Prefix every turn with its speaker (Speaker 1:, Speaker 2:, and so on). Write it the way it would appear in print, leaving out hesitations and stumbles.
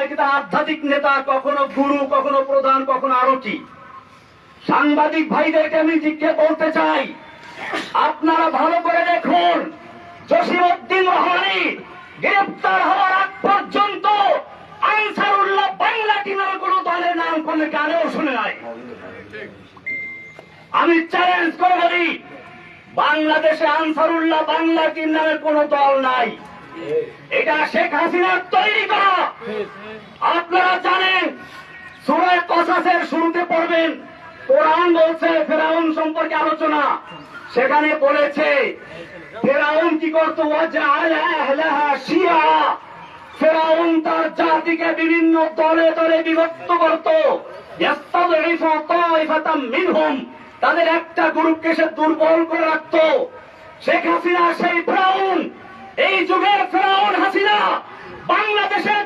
Speaker 1: নাকি তার আধ্যাত্মিক নেতা, কখনো গুরু, কখনো প্রধান, কখনো আরো কি। সাংবাদিক ভাইদেরকে আমি বলতে চাই, আপনারা ভালো করে দেখুন, জসিমউদ্দিন রহমানী গ্রেফতার হওয়ার আগ পর্যন্ত আনসারুল্লাহ বাংলা টিমের কোন দলের নাম কোনো গানেও শুনে নাই। আমি চ্যালেঞ্জ করে বলি, বাংলাদেশে আনসারুল্লাহ বাংলা টিম নামে কোন দল নাই। এটা শেখ হাসিনার তৈরি করা। আপনারা জানেন, সূরা কসাসের শুরুতে পড়বেন, কোরআন বলছে ফেরাউন সম্পর্কে আলোচনা। সেখানে বলেছে ফেরাউন কি করতো, ওয়াজআলা আহলাহা শিয়া। ফেরাউন তার জাতিকে বিভিন্ন দলে দলে বিভক্ত করত। ইয়াস্তাযইফু তায়ফাতাম মিনহুম, তাদের একটা গ্রুপকে সে দুর্বল করে রাখতো। শেখ হাসিনা সেই ফেরাউন, এই যুগের ফেরাউন হাসিনা বাংলাদেশের